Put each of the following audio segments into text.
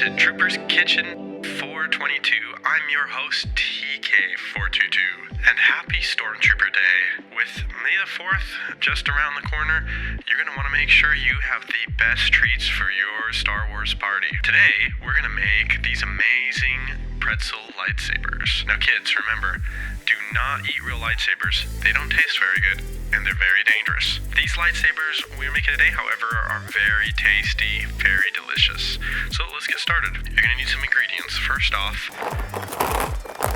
to Trooper's Kitchen 422. I'm your host, TK422, and happy Stormtrooper Day. With May the 4th just around the corner, you're going to want to make sure you have the best treats for your Star Wars party. Today, we're going to make these amazing pretzel lightsabers. Now kids, remember, do not eat real lightsabers. They don't taste very good, and they're very dangerous. These lightsabers we're making today, however, are very tasty, very delicious. So let's get started. You're gonna need some ingredients. First off,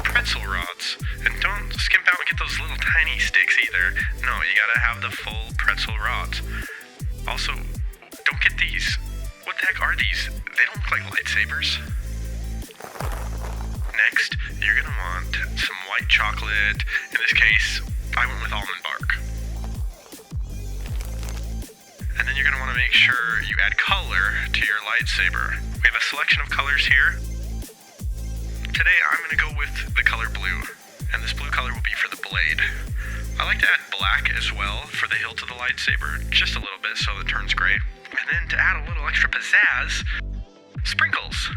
pretzel rods. And don't skimp out and get those little tiny sticks either. No, you gotta have the full pretzel rods. Also, don't get these. What the heck are these? They don't look like lightsabers. Next, you're gonna want some white chocolate. In this case, I went with almond bark. And then you're gonna wanna make sure you add color to your lightsaber. We have a selection of colors here. Today, I'm gonna go with the color blue, and this blue color will be for the blade. I like to add black as well for the hilt of the lightsaber, just a little bit so it turns gray. And then to add a little extra pizzazz, sprinkles.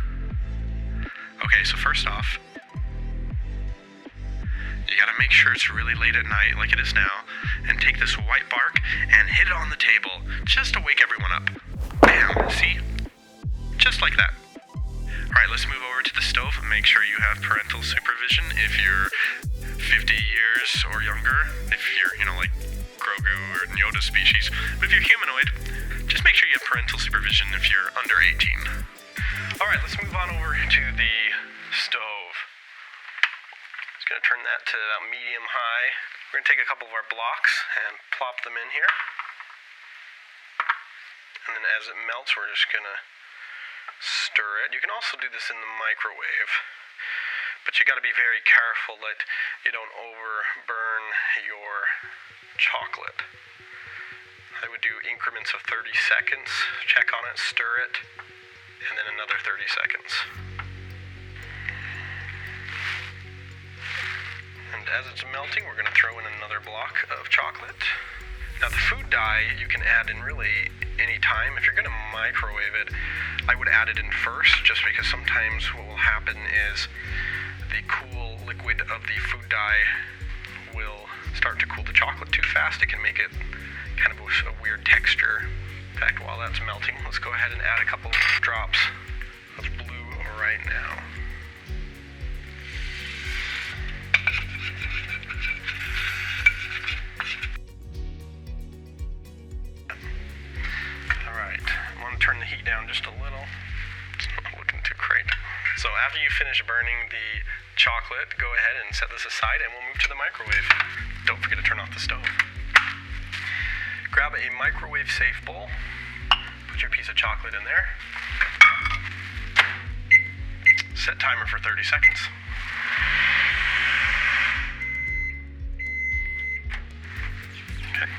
Okay, so first off, you gotta make sure it's really late at night, like it is now, and take this white bark and hit it on the table, just to wake everyone up. Bam, see? Just like that. Alright, let's move over to the stove and make sure you have parental supervision if you're 50 years or younger, if you're, like Grogu or Yoda species. But if you're humanoid, just make sure you have parental supervision if you're under 18. Alright, let's move on over to the stove. Just gonna turn that to about medium high. We're gonna take a couple of our blocks and plop them in here. And then as it melts, we're just gonna stir it. You can also do this in the microwave, but you gotta be very careful that you don't overburn your chocolate. I would do increments of 30 seconds, check on it, stir it, and then another 30 seconds. And as it's melting, we're going to throw in another block of chocolate. Now the food dye you can add in really any time. If you're going to microwave it, I would add it in first, just because sometimes what will happen is the cool liquid of the food dye will start to cool the chocolate too fast. It can make it kind of a weird texture. In fact, while that's melting, let's go ahead and add a couple drops of blue right now. Alright, I want to turn the heat down just a little. It's not looking too great. So after you finish burning the chocolate, go ahead and set this aside and we'll move to the microwave. Don't forget to turn off the stove. Grab a microwave-safe bowl. Put your piece of chocolate in there. Set timer for 30 seconds. Okay.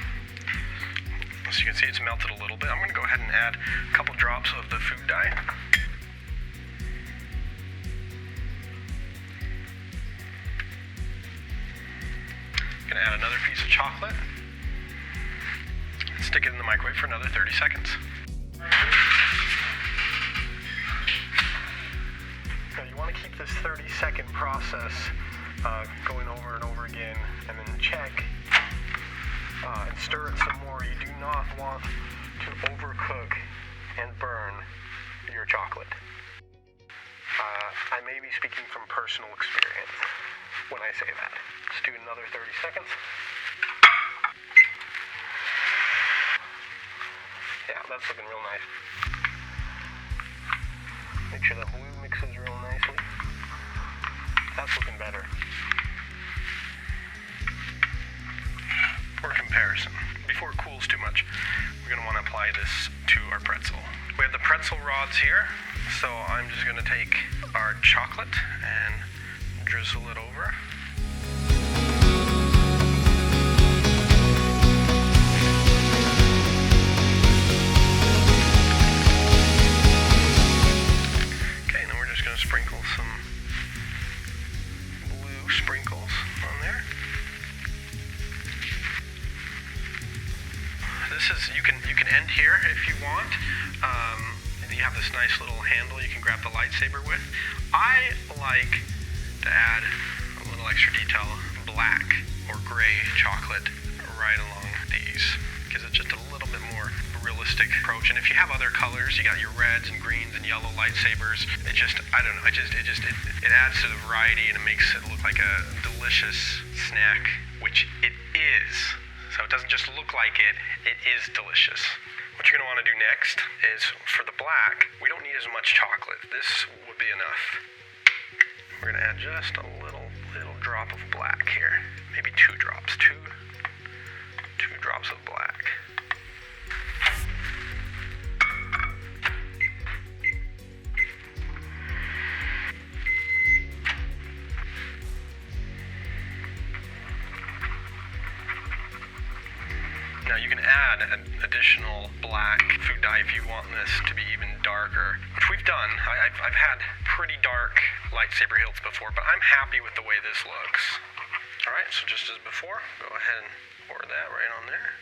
As you can see, it's melted a little bit. I'm going to go ahead and add a couple drops of the food dye. I'm going to add another piece of chocolate. Stick it in the microwave for another 30 seconds. Now you want to keep this 30-second process going over and over again, and then check and stir it some more. You do not want to overcook and burn your chocolate. I may be speaking from personal experience when I say that. Let's do another 30 seconds. Yeah, that's looking real nice. Make sure that blue mixes real nicely. That's looking better. For comparison, before it cools too much, we're going to want to apply this to our pretzel. We have the pretzel rods here, so I'm just going to take our chocolate and drizzle it over. Sprinkle some blue sprinkles on there. This is, you can end here if you want. The you have this nice little handle you can grab the lightsaber with. I like to add a little extra detail, black or gray chocolate right along these. Gives it just a little bit more realistic approach. And if you have other colors, you got your reds and greens and yellow lightsabers, it just, I don't know, it adds to the variety, and it makes it look like a delicious snack, which it is. So it doesn't just look like it is delicious. What you're going to want to do next is, for the black, we don't need as much chocolate. This would be enough. We're going to add just a little drop of black here. Maybe 2 drops. Two drops of black. Now you can add an additional black food dye if you want this to be even darker, which we've done. I've had pretty dark lightsaber hilts before, but I'm happy with the way this looks. Alright, so just as before, go ahead and pour that right on there.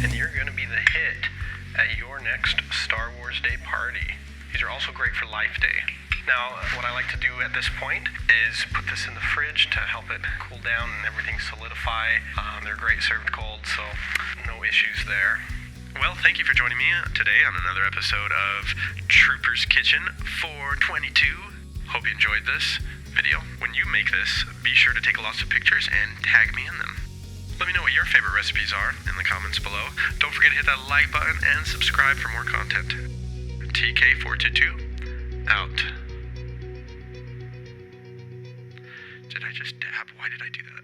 And you're going to be the hit at your next Star Wars Day party. These are also great for Life Day. Now, what I like to do at this point is put this in the fridge to help it cool down and everything solidify. They're great served cold, so no issues there. Well, thank you for joining me today on another episode of Trooper's Kitchen 422. Hope you enjoyed this video. When you make this, be sure to take lots of pictures and tag me in them. Let me know what your favorite recipes are in the comments below. Don't forget to hit that like button and subscribe for more content. TK422, out. Did I just dab? Why did I do that?